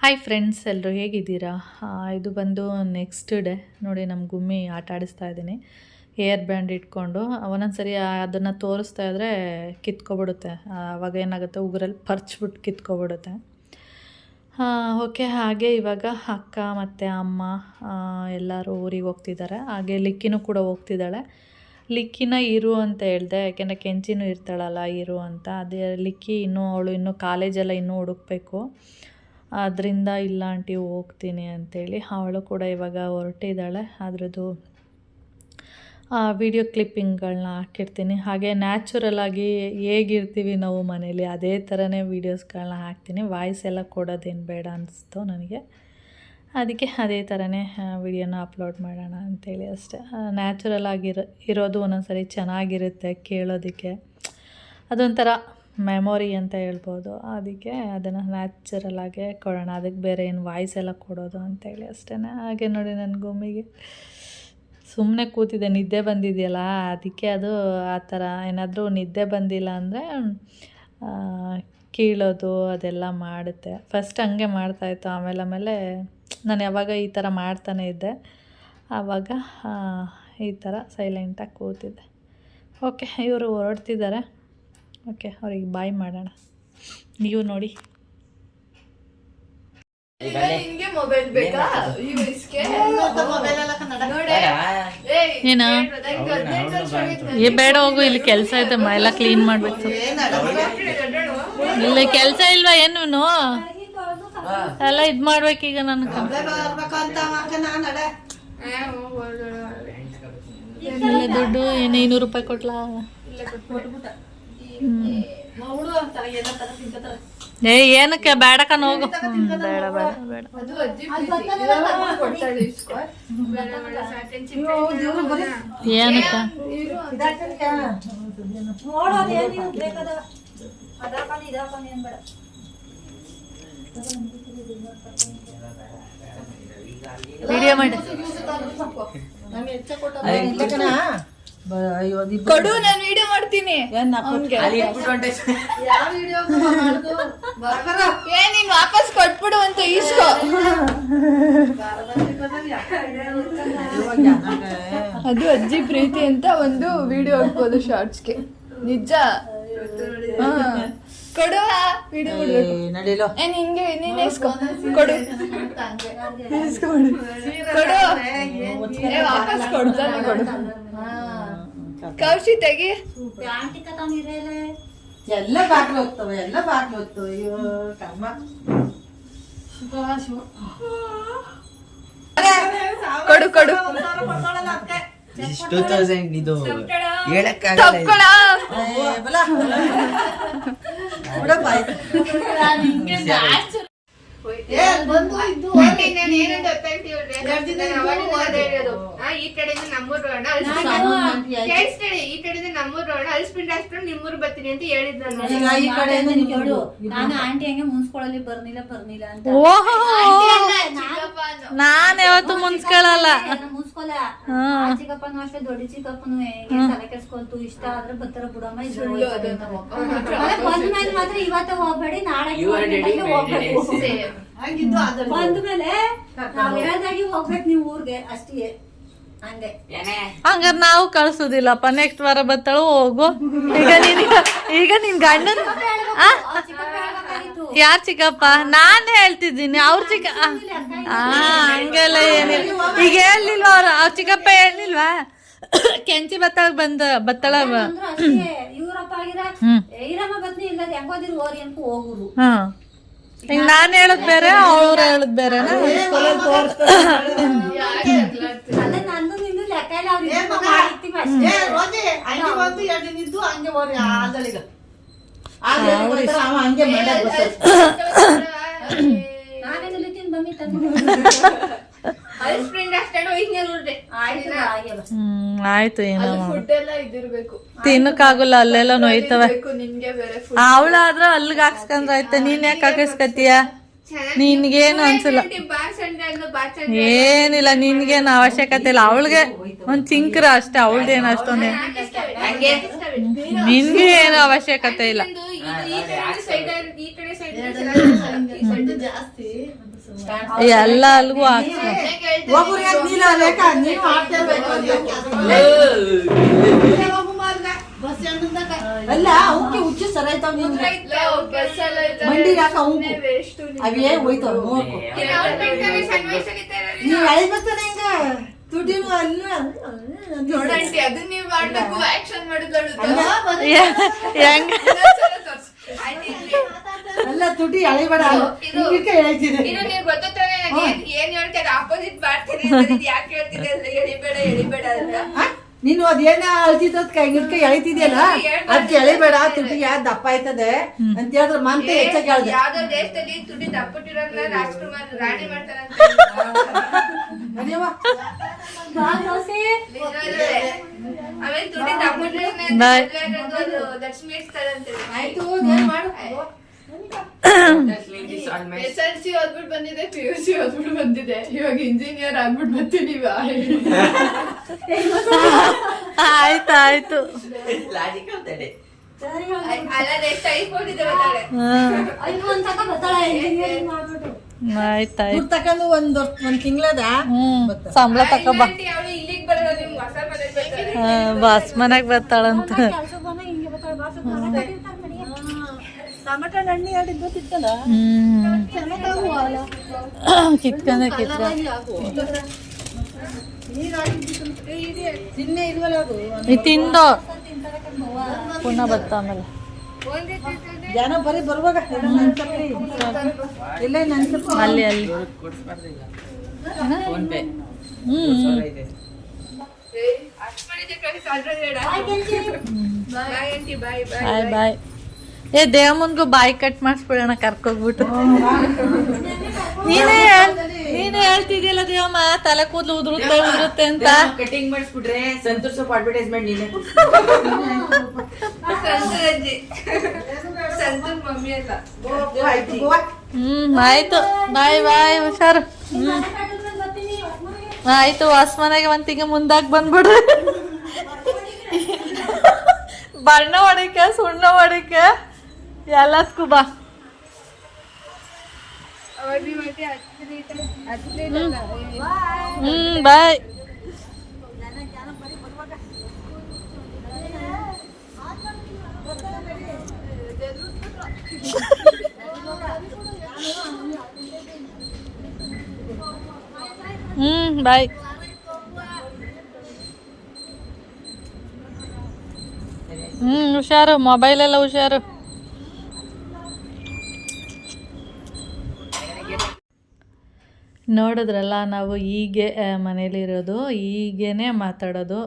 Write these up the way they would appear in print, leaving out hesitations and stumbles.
Hi friends, ಎಲ್ಲರೂ ಹೇಗಿದ್ದೀರಾ? ಇದು ಬಂದು ನೆಕ್ಸ್ಟ್ ಡೇ ನೋಡಿ. ನಮ್ಮ ಗುಮ್ಮಿ ಆಟ ಆಡಿಸ್ತಾ ಇದ್ದೀನಿ ಏರ್ ಬ್ಯಾಂಡ್ ಇಟ್ಕೊಂಡು. ಒಂದೊಂದು ಸರಿ ಅದನ್ನು ತೋರಿಸ್ತಾ ಇದ್ದರೆ ಕಿತ್ಕೊಬಿಡುತ್ತೆ. ಆವಾಗ ಏನಾಗುತ್ತೆ, ಉಗುರಲ್ಲಿ ಪರ್ಚ್ಬಿಟ್ಟು ಕಿತ್ಕೊಬಿಡುತ್ತೆ. ಓಕೆ, ಹಾಗೆ ಇವಾಗ ಅಕ್ಕ ಮತ್ತು ಅಮ್ಮ ಎಲ್ಲರೂ ಊರಿಗೆ ಹೋಗ್ತಿದ್ದಾರೆ. ಹಾಗೆ ಲಿಕ್ಕಿನೂ ಕೂಡ ಹೋಗ್ತಿದ್ದಾಳೆ. ಲಿಕ್ಕಿನ ಇರು ಅಂತ ಹೇಳಿದೆ, ಯಾಕೆಂದರೆ ಕೆಂಚಿನೂ ಇರ್ತಾಳಲ್ಲ ಇರು ಅಂತ. ಅದೇ ಲಿಕ್ಕಿ ಅವಳು ಕಾಲೇಜೆಲ್ಲ ಇನ್ನೂ ಹುಡುಕ್ಬೇಕು. ಅದರಿಂದ ಇಲ್ಲ ಆಂಟಿ ಹೋಗ್ತೀನಿ ಅಂತೇಳಿ ಅವಳು ಕೂಡ ಇವಾಗ ಹೊರಟಿದ್ದಾಳೆ. ಅದರದ್ದು ವಿಡಿಯೋ ಕ್ಲಿಪ್ಪಿಂಗ್ಗಳನ್ನ ಹಾಕಿರ್ತೀನಿ. ಹಾಗೆ ನ್ಯಾಚುರಲಾಗಿ ಹೇಗಿರ್ತೀವಿ ನಾವು ಮನೇಲಿ ಅದೇ ಥರನೇ ವೀಡಿಯೋಸ್ಗಳನ್ನ ಹಾಕ್ತೀನಿ. ವಾಯ್ಸ್ ಎಲ್ಲ ಕೊಡೋದೇನು ಬೇಡ ಅನಿಸ್ತು ನನಗೆ. ಅದಕ್ಕೆ ಅದೇ ಥರನೇ ವಿಡಿಯೋನ ಅಪ್ಲೋಡ್ ಮಾಡೋಣ ಅಂಥೇಳಿ ಅಷ್ಟೇ. ನ್ಯಾಚುರಲ್ ಇರೋದು ಒಂದೊಂದು ಸರಿ ಚೆನ್ನಾಗಿರುತ್ತೆ ಕೇಳೋದಕ್ಕೆ. ಅದೊಂಥರ ಮೆಮೊರಿ ಅಂತ ಹೇಳ್ಬೋದು. ಅದಕ್ಕೆ ಅದನ್ನು ನ್ಯಾಚುರಲಾಗೆ ಕೊಡೋಣ, ಅದಕ್ಕೆ ಬೇರೆ ಏನು ವಾಯ್ಸ್ ಎಲ್ಲ ಕೊಡೋದು ಅಂತೇಳಿ ಅಷ್ಟೇ. ಹಾಗೆ ನೋಡಿ, ನನ್ನ ಗುಮ್ಮಿಗೆ ಸುಮ್ಮನೆ ಕೂತಿದೆ, ನಿದ್ದೆ ಬಂದಿದೆಯಲ್ಲ ಅದಕ್ಕೆ. ಅದು ಆ ಥರ ಏನಾದರೂ ನಿದ್ದೆ ಬಂದಿಲ್ಲ ಅಂದರೆ ಕೀಳೋದು ಅದೆಲ್ಲ ಮಾಡುತ್ತೆ. ಫಸ್ಟ್ ಹಂಗೆ ಮಾಡ್ತಾಯಿತ್ತು, ಆಮೇಲೆ ನಾನು ಯಾವಾಗ ಈ ಥರ ಮಾಡ್ತಾನೆ ಇದ್ದೆ, ಆವಾಗ ಈ ಥರ ಸೈಲೆಂಟಾಗಿ ಕೂತಿದ್ದೆ. ಓಕೆ, ಇವರು ಹೊರಡ್ತಿದ್ದಾರೆ. ಓಕೆ, ಅವ್ರಿಗೆ ಬಾಯ್ ಮಾಡೋಣ. ನೀವು ನೋಡಿ. ಏನ ಬೇಡ, ಹೋಗು, ಇಲ್ಲಿ ಕೆಲಸ ಐತೆ, ಎಲ್ಲ ಕ್ಲೀನ್ ಮಾಡ್ಬೇಕು. ಇಲ್ಲಿ ಕೆಲಸ ಇಲ್ವಾ ಏನು? ಎಲ್ಲ ಇದು ಮಾಡ್ಬೇಕೀಗ. ನನಗೆ ದುಡ್ಡು ಏನು 200 ರೂಪಾಯಿ ಕೊಟ್ಲಾ? ಏನಕ್ಕೆ ಬೇಡಕ್ಕ ಹೋಗು. ಬೇಡ ಬೇಡ ಬೇಡ. ಏನಕ್ಕ ವಿಡಿಯೋ ಮಾಡಿ ಕೊಡು, ನಾನು ವಿಡಿಯೋ ಮಾಡ್ತೀನಿ. ನೀನ್ ವಾಪಸ್ ಕೊಟ್ಬಿಡು ಅಂತ ಈಸ್ಕೋ. ಅದು ಅಜ್ಜಿ ಪ್ರೀತಿ ಅಂತ ಒಂದು ವಿಡಿಯೋ ಹಾಕ್ಬೋದು ಶಾರ್ಟ್ಸ್ಗೆ. ನಿಜ ಕೊಡು, ವಿಡಿಯೋ ನಡೀಲೋ. ನಿಂಗೆ ನೀನ್ ಇಸ್ಕೊ, ಕೊಡು ಕೊಡು, ವಾಪಸ್ ಕೊಡ್ತಾನೆ, ಕೊಡು. ಕೌಶಿ ತೆಗಿ. ಎಲ್ಲ ಬಾಕ್ಲು ಹೋಗ್ತವೆ, ಎಲ್ಲ ಬಾಕ್ಲು ಹೋಗ್ತವೆ. ಅಯ್ಯೋ ಕಮ್ಮ. ಕೊಡು ಕೊಡು. ಇದು ಈ ಕಡೆಯಿಂದ ನಮ್ಮೂರು ಹಲ್ಸ್ಪಿಂಡ್ ಹಾಸ್ಕೊಂಡು ನಿಮ್ಮೂರು ಬರ್ತೀನಿ ಅಂತ ಹೇಳಿದ್ರು. ನಾನು ಆಂಟಿ ಹಂಗೆ ಮುನ್ಸ್ಕೊಳ್ಳಲಿ ಬರ್ನಿಲ್ಲ ಅಂತ. ನಾನು ಯಾವತ್ತು ಮುನ್ಸ್ಕೊಳ್ಳಲ್ಲ. ಮುನ್ಸ್ಕೊಲ್ಲ. ಚಿಕ್ಕಪ್ಪನು ಅಷ್ಟೇ, ದೊಡ್ಡ ಚಿಕ್ಕಪ್ಪನು ತಲೆ ಕೆಡ್ಸ್ಕೊಳ್ತು. ಇಷ್ಟ ಆದ್ರೆ ಬರ್ತಾರ ಬಿಡಮ್ಮ. ಬಂದ್ಮೇಲೆ ಮಾತ್ರ ಇವತ್ತು ಹೋಗ್ಬೇಡಿ, ನಾಳೆ ಹೋಗ್ಬೇಕು. ಬಂದ್ಮೇಲೆ ನಾವ್ ಹೇಳ್ದಾಗಿ ಹೋಗ್ಬೇಕು ನೀವು ಊರ್ಗೆ ಅಷ್ಟೇ. ಹಂಗಾರ ನಾವು ಕಳ್ಸುದಿಲ್ಲಪ್ಪ. ನೆಕ್ಸ್ಟ್ ವಾರ ಬರ್ತಾಳು, ಹೋಗು. ಈಗ ನಿನ್ ಗಂಡನ ಯಾರ್ ಚಿಕ್ಕಪ್ಪ? ನಾನೇ ಹೇಳ್ತಿದ್ದೀನಿ. ಅವ್ರ ಚಿಕ್ಕ ಹಂಗೆಲ್ಲ ಏನಿಲ್ಲ. ಈಗ ಹೇಳಿಲ್ವಾ ಅವ್ರ ಚಿಕ್ಕಪ್ಪ? ಹೇಳಿಲ್ವಾ ಕೆಂಚಿ ಬತ್ತಾಳ ಇವ್ರಪ್ಪ ಈರಮ್ಮ ಬದ್ನಿ ಇಲ್ಲ ಹೆಂಗೋದಿರು ಓರಿ ಅನ್ಕೊ ಹೋಗುರು. ಈಗ ನಾನ್ ಹೇಳದ್ ಬೇರೆ, ಅವ್ರ ಹೇಳದ್ ಬೇರೆ. ನಂದು ನಿಂದು ಲೆಕ್ಕ ಇಲ್ಲ. ನಾನೇ ನಿಲ್ತೀನಿ ಬಮ್ಮಿ ತಂದು. ಆಯ್ತು, ಏನೋ ತಿನ್ನಕ್ಕಾಗಲ್ಲ, ಅಲ್ಲೆಲ್ಲ ನೋಯ್ತವೆ. ಅವಳಾದ್ರ ಅಲ್ಲಿಗೆ ಹಾಕ್ಸ್ಕೊಂಡ್ರ ಆಯ್ತ. ನೀನ್ ಯಾಕೆ ಹಾಕಿಸ್ಕತೀಯ? ನಿನ್ಗೇನು ಅನ್ಸಲ್ಲ, ಏನಿಲ್ಲ, ನಿನ್ಗೇನು ಅವಶ್ಯಕತೆ ಇಲ್ಲ. ಅವಳಿಗೆ ಒಂದ್ ಚಿಂಕ್ರ ಅಷ್ಟೇ, ಅವಳದೇನು ಅಷ್ಟೊಂದೇ. ನಿನ್ಗೆ ಏನು ಅವಶ್ಯಕತೆ ಇಲ್ಲ. ಎಲ್ಲ ಅಲ್ಗೂ ಹಾಕ್ಸು. ಒಬ್ರು ಯಾಕ್ ನೀಲ ಲೇಖ ನೀವು ಆಡ್ತಾ ಇರ್ಬೇಕು ಅಲ್ಲ ಅವಕ್ಕೆ ಹುಚ್ಚು ಸರಾಯ್ತಾವ ನೀನು ಮಂಡಿ ಯಾಕ ಅವನು ಅವೇ ಹೋಯ್ತಾವ ನೋಡ್ಕೊ ನೀವು ಎಳಿ ಬರ್ತಾನೆ ಹಿಂಗ ತುಟಿನು ಅಲ್ಲ ನೋಡಂಟಿ ಅದನ್ನ ನೀವು ಮಾಡ್ಬೇಕು ಆಕ್ಷನ್ ಹೆಂಗ ಅಲ್ಲ ತುಟಿ ಎಳಿಬೇಡ ಇದಕ್ಕೆ ಹೇಳ್ತಿದೆ ನೀವು ಗೊತ್ತಾನೆ ಏನ್ ಹೇಳ್ತಾರೆ ಆಪೋಸಿಟ್ ಮಾಡ್ತೀನಿ ಯಾಕೆ ಹೇಳ್ತಿದೆ ಅಂದ್ರೆ ಎಳಿಬೇಡ ಅಂತ ನೀನು ಅದೇನ ಅಳ್ತಿದ್ದ ಕೈ ಗಿಡ್ಕ ಎಳಿತಿದ್ಯಲ್ಲ ಅದಕ್ಕೆ ಎಳಿಬೇಡ ತುಟಿ ಯಾವ್ದು ದಪ್ಪ ಆಯ್ತದೆ ಅಂತ ಹೇಳಿದ್ರೆ ಮಂತೆ ಹೆಚ್ಚಾಗಿ ಹೇಳ್ದೆ ಯಾವ್ದೋ ದೇಶದಲ್ಲಿ ತುಟಿ ದಪ್ಪಟ್ಟಿರೋದ್ನ ರಾಜ್ಕುಮಾರ್ ರಾಣಿ ಮಾಡ್ತಾರಂತ ಅದೇವಾ ಆಮೇಲೆ ತುಟಿ ದಪ್ಪಟ್ಟಿರೋದ್ನ ಲಕ್ಷ್ಮಿ ಇರ್ತಾರಂತೆ ಆಯ್ತು ಏನ್ ಮಾಡು SLC ಓದ್ಬಿಟ್ಟು ಬಂದಿದೆ PUC ಓದ್ಬಿಟ್ಟು ಬಂದಿದೆ ಇವಾಗ ಇಂಜಿನಿಯರ್ ಆಗ್ಬಿಟ್ಟು ಬರ್ತೀನಿ ಆಯ್ತಾಯ್ತು. ಅಲ್ಲ ಎಷ್ಟು ಐಫೋನ್ ಇದೆ ಗೊತ್ತಾಳೆ ಆಯ್ತಾಯ್ತು. ದುಡ್ಡು ತಕೊಂಡು ಒಂದ್ ತಿಂಗಳದ ಸಂಬಳ ತಕೊಬ. ಅವಳು ಇಲ್ಲಿಗೆ ಬರೋದು ನಿಮ್ಗೆ ಹೊಸ ಮನೆಗೆ ಬರ್ತಾರೆ ಬಾಸ್ ಮನೆಗ್ ಬರ್ತಾಳಂತ. ಟಮಾಟ ಹಣ್ಣಿ ಆಡಿದ್ದು ತಿಕ್ಕಲ್ಲ ಕಿತ್ಕೊಂಡೆ ತಿನ್ನೇ ಇಲ್ವಲ್ಲ ಅದು ತಿಂದು ಪುನಃ ಬರ್ತಾ ಆಮೇಲೆ ಜನ ಬರೀ ಬರುವಾಗ ಇಲ್ಲ ಅಲ್ಲಿ ಬಾಯ್ ಬಾಯ್. ದೇವಮ್ಮನ್ಗೂ ಬಾಯಿ ಕಟ್ ಮಾಡಿಸ್ಬಿಡೋಣ ಕರ್ಕೋಗ್ಬಿಟ್ಟು. ನೀನೇ ಹೇಳ್ತಿದ್ಯಲ್ಲ ದೇವಮ್ಮ ತಲೆ ಕೂದಲು ಉದುರುತ್ತೆ ಅಂತ. ಕಟಿಂಗ್ ಮಾಡಿಸ್ಬಿಟ್ರೆ ಸಂತೋಷ್ ಸೊಪ್ಪು ಅಡ್ವರ್ಟೈಸ್ಮೆಂಟ್ ನೀನೆ ಮಮ್ಮಿ ಅಲ್ಲ ಆಯ್ತು ಬಾಯ್ ಬಾಯ್ ಹುಷಾರು. ಆಯ್ತು ವಾಸ್ಮನೆಗೆ ಒಂತಿಗೆ ಮುಂದಾಗಿ ಬಂದ್ಬಿಡ್ರಿ. ಬಣ್ಣ ಹೊಡಿಕೆ ಸುಣ್ಣ ಹೊಡಿಕೆ ಎಲ್ಲದಕ್ಕೂ ಬಾ. ಬಾಯ್. ಬಾಯ್. ಹುಷಾರು, ಮೊಬೈಲೆಲ್ಲ ಹುಷಾರು. ನೋಡಿದ್ರಲ್ಲ, ನಾವು ಹೀಗೆ ಮನೇಲಿರೋದು, ಹೀಗೇ ಮಾತಾಡೋದು.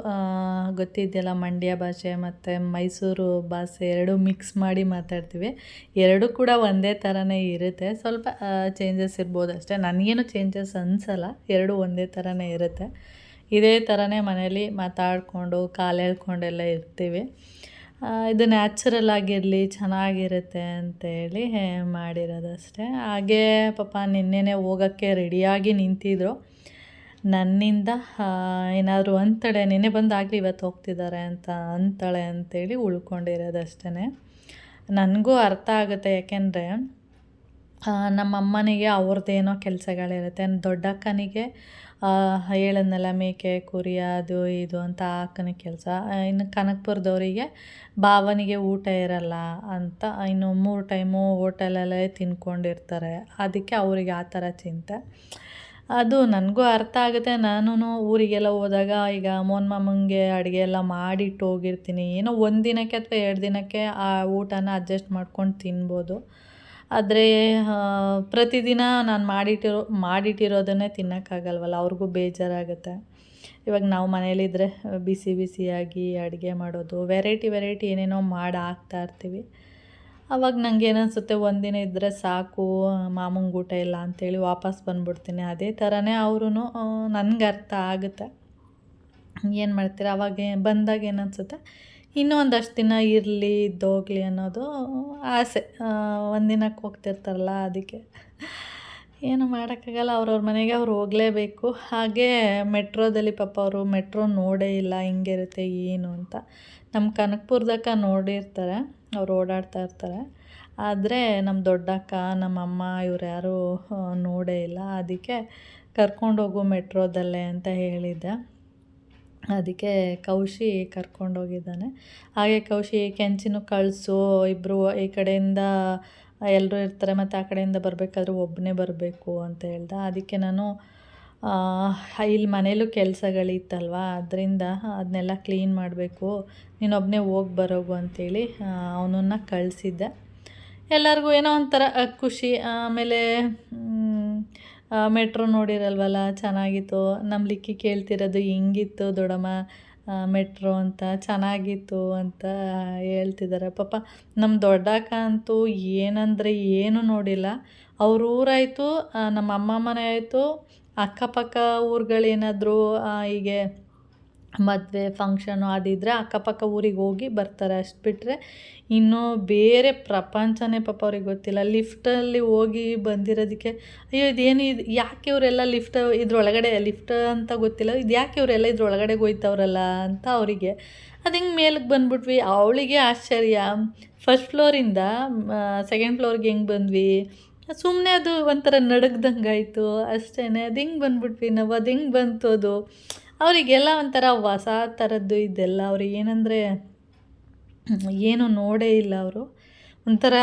ಗೊತ್ತಿದೆಯಲ್ಲ, ಮಂಡ್ಯ ಭಾಷೆ ಮತ್ತು ಮೈಸೂರು ಭಾಷೆ ಎರಡೂ ಮಿಕ್ಸ್ ಮಾಡಿ ಮಾತಾಡ್ತೀವಿ. ಎರಡೂ ಕೂಡ ಒಂದೇ ಥರನೇ ಇರುತ್ತೆ, ಸ್ವಲ್ಪ ಚೇಂಜಸ್ ಇರ್ಬೋದು ಅಷ್ಟೇ. ನನಗೇನು ಚೇಂಜಸ್ ಅನಿಸಲ್ಲ, ಎರಡೂ ಒಂದೇ ಥರನೇ ಇರುತ್ತೆ. ಇದೇ ಥರನೇ ಮನೇಲಿ ಮಾತಾಡಿಕೊಂಡು ಕಾಲು ಎಳ್ಕೊಂಡೆಲ್ಲ ಇರ್ತೀವಿ. ಇದು ನ್ಯಾಚುರಲ್ ಆಗಿರಲಿ, ಚೆನ್ನಾಗಿರುತ್ತೆ ಅಂತೇಳಿ ಮಾಡಿರೋದಷ್ಟೇ. ಹಾಗೇ ಪಾಪ ನಿನ್ನೆನೇ ಹೋಗೋಕ್ಕೆ ರೆಡಿಯಾಗಿ ನಿಂತಿದ್ರು. ನನ್ನಿಂದ ಏನಾದರೂ ಅಂತಾಳೆ, ನೆನ್ನೆ ಬಂದಾಗಲಿ ಇವತ್ತು ಹೋಗ್ತಿದ್ದಾರೆ ಅಂತ ಅಂತಾಳೆ ಅಂತೇಳಿ ಉಳ್ಕೊಂಡಿರೋದಷ್ಟೇ. ನನಗೂ ಅರ್ಥ ಆಗುತ್ತೆ, ಯಾಕೆಂದರೆ ನಮ್ಮಮ್ಮನಿಗೆ ಅವ್ರದ್ದೇನೋ ಕೆಲಸಗಳಿರುತ್ತೆ. ದೊಡ್ಡಕ್ಕನಿಗೆ ಹೇಳಿದ್ನಲ್ಲ, ಮೇಕೆ ಕುರಿ ಅದು ಇದು ಅಂತ ಅಕ್ಕನಿಗೆ ಕೆಲಸ. ಇನ್ನು ಕನಕಪುರದವರಿಗೆ ಭಾವನಿಗೆ ಊಟ ಇರಲ್ಲ ಅಂತ, ಇನ್ನು 3 ಟೈಮು ಹೋಟೆಲಲ್ಲೇ ತಿನ್ಕೊಂಡಿರ್ತಾರೆ. ಅದಕ್ಕೆ ಅವರಿಗೆ ಆ ಥರ ಚಿಂತೆ. ಅದು ನನಗೂ ಅರ್ಥ ಆಗುತ್ತೆ. ನಾನು ಊರಿಗೆಲ್ಲ ಹೋದಾಗ ಈಗ ಮೋಹನ್ ಮಾಮಂಗೆ ಅಡುಗೆ ಎಲ್ಲ ಮಾಡಿಟ್ಟು ಹೋಗಿರ್ತೀನಿ. ಏನೋ 1 ದಿನಕ್ಕೆ ಅಥವಾ 2 ದಿನಕ್ಕೆ ಆ ಊಟನ ಅಡ್ಜಸ್ಟ್ ಮಾಡ್ಕೊಂಡು ತಿನ್ಬೋದು. ಆದರೆ ಪ್ರತಿದಿನ ನಾನು ಮಾಡಿಟ್ಟಿರೋದನ್ನೇ ತಿನ್ನೋಕ್ಕಾಗಲ್ವಲ್ಲ, ಅವ್ರಿಗೂ ಬೇಜಾರಾಗುತ್ತೆ. ಇವಾಗ ನಾವು ಮನೇಲಿದ್ದರೆ ಬಿಸಿ ಬಿಸಿಯಾಗಿ ಅಡುಗೆ ಮಾಡೋದು, ವೆರೈಟಿ ಏನೇನೋ ಮಾಡಿ ಹಾಕ್ತಾಯಿರ್ತೀವಿ. ಆವಾಗ ನನಗೆ ಏನನ್ಸುತ್ತೆ, ಒಂದಿನ ಇದ್ದರೆ ಸಾಕು, ಮಾಮಂಗೆ ಊಟ ಇಲ್ಲ ಅಂಥೇಳಿ ವಾಪಸ್ ಬಂದುಬಿಡ್ತೀನಿ. ಅದೇ ಥರನೇ ಅವರು ನನಗೆ ಅರ್ಥ ಆಗುತ್ತೆ. ಏನು ಮಾಡ್ತೀರ, ಅವಾಗ ಬಂದಾಗ ಏನನ್ಸುತ್ತೆ, ಇನ್ನೂ ಒಂದಷ್ಟು ದಿನ ಇರಲಿ, ಇದ್ದೋಗಲಿ ಅನ್ನೋದು ಆಸೆ. ಒಂದಿನಕ್ಕೆ ಹೋಗ್ತಿರ್ತಾರಲ್ಲ, ಅದಕ್ಕೆ ಏನು ಮಾಡೋಕ್ಕಾಗಲ್ಲ. ಅವ್ರವ್ರ ಮನೆಗೆ ಅವ್ರು ಹೋಗಲೇಬೇಕು. ಹಾಗೆ ಮೆಟ್ರೋದಲ್ಲಿ ಪಾಪ ಅವರು ಮೆಟ್ರೋ ನೋಡೇ ಇಲ್ಲ, ಹಿಂಗಿರುತ್ತೆ ಏನು ಅಂತ. ನಮ್ಮ ಕನಕಪುರದಕ್ಕ ನೋಡಿರ್ತಾರೆ, ಅವ್ರು ಓಡಾಡ್ತಾ ಇರ್ತಾರೆ. ಆದರೆ ನಮ್ಮ ದೊಡ್ಡಕ್ಕ ನಮ್ಮಮ್ಮ ಇವ್ರು ಯಾರೂ ನೋಡೇ ಇಲ್ಲ. ಅದಕ್ಕೆ ಕರ್ಕೊಂಡೋಗು ಮೆಟ್ರೋದಲ್ಲೇ ಅಂತ ಹೇಳಿದ್ದೆ. ಅದಕ್ಕೆ ಕೌಶಿ ಕರ್ಕೊಂಡೋಗಿದ್ದಾನೆ. ಹಾಗೆ ಕೌಶಿ ಕೆಂಚಿನೂ ಕಳಿಸು, ಇಬ್ಬರು ಈ ಕಡೆಯಿಂದ ಎಲ್ಲರೂ ಇರ್ತಾರೆ ಮತ್ತು ಆ ಕಡೆಯಿಂದ ಬರಬೇಕಾದ್ರೂ ಒಬ್ಬನೇ ಬರಬೇಕು ಅಂತ ಹೇಳ್ದೆ. ಅದಕ್ಕೆ ನಾನು ಇಲ್ಲಿ ಮನೇಲೂ ಕೆಲಸಗಳಿತ್ತಲ್ವ, ಅದರಿಂದ ಅದನ್ನೆಲ್ಲ ಕ್ಲೀನ್ ಮಾಡಬೇಕು, ನೀನೊಬ್ಬನೇ ಹೋಗಿ ಬರೋಗು ಅಂತೇಳಿ ಅವನನ್ನು ಕಳಿಸಿದ್ದೆ. ಎಲ್ಲರಿಗೂ ಏನೋ ಒಂಥರ ಖುಷಿ. ಆಮೇಲೆ ಮೆಟ್ರೋ ನೋಡಿರಲ್ವಲ್ಲ, ಚೆನ್ನಾಗಿತ್ತು. ನಮ್ಮ ಲಿಕ್ಕಿ ಕೇಳ್ತಿರೋದು ಹಿಂಗಿತ್ತು ದೊಡ್ಡಮ್ಮ ಮೆಟ್ರೋ ಅಂತ, ಚೆನ್ನಾಗಿತ್ತು ಅಂತ ಹೇಳ್ತಿದ್ದಾರೆ. ಪಾಪ ನಮ್ಮ ದೊಡ್ಡಕ್ಕ ಅಂತೂ ಏನಂದರೆ ಏನೂ ನೋಡಿಲ್ಲ. ಅವ್ರ ಊರಾಯಿತು, ನಮ್ಮ ಅಮ್ಮ ಮನೆ ಆಯಿತು, ಅಕ್ಕಪಕ್ಕ ಊರುಗಳೇನಾದರೂ ಹೀಗೆ ಮದುವೆ ಫಂಕ್ಷನು ಅದಿದ್ದರೆ ಅಕ್ಕಪಕ್ಕ ಊರಿಗೆ ಹೋಗಿ ಬರ್ತಾರೆ. ಅಷ್ಟು ಬಿಟ್ಟರೆ ಇನ್ನೂ ಬೇರೆ ಪ್ರಪಂಚನೇ ಪಾಪ ಅವ್ರಿಗೆ ಗೊತ್ತಿಲ್ಲ. ಲಿಫ್ಟಲ್ಲಿ ಹೋಗಿ ಬಂದಿರೋದಕ್ಕೆ ಅಯ್ಯೋ ಇದೇನು ಇದು, ಯಾಕೆ ಇವರೆಲ್ಲ ಇದ್ರೊಳಗಡೆ ಲಿಫ್ಟ್ ಅಂತ ಗೊತ್ತಿಲ್ಲ, ಇದು ಯಾಕೆ ಇವರೆಲ್ಲ ಇದ್ರೊಳಗಡೆ ಹೋಯ್ತವ್ರಲ್ಲ ಅಂತ ಅವರಿಗೆ. ಅದು ಹಿಂಗೆ ಮೇಲಕ್ಕೆ ಬಂದ್ಬಿಟ್ವಿ. ಅವಳಿಗೆ ಆಶ್ಚರ್ಯ, ಫಸ್ಟ್ ಫ್ಲೋರಿಂದ ಸೆಕೆಂಡ್ ಫ್ಲೋರ್ಗೆ ಹೆಂಗೆ ಬಂದ್ವಿ, ಸುಮ್ಮನೆ ಅದು ಒಂಥರ ನಡುಗ್ದಂಗೆ ಆಯಿತು ಅಷ್ಟೇ. ಅದು ಹಿಂಗೆ ಬಂದ್ಬಿಟ್ವಿ ನಾವು, ಅದು ಹಿಂಗೆ ಬಂತು ಅದು. ಅವರಿಗೆಲ್ಲ ಒಂಥರ ಹೊಸ ಥರದ್ದು ಇದೆಲ್ಲ. ಅವ್ರಿಗೆ ಏನಂದರೆ ಏನು ನೋಡೇ ಇಲ್ಲ ಅವರು. ಒಂಥರ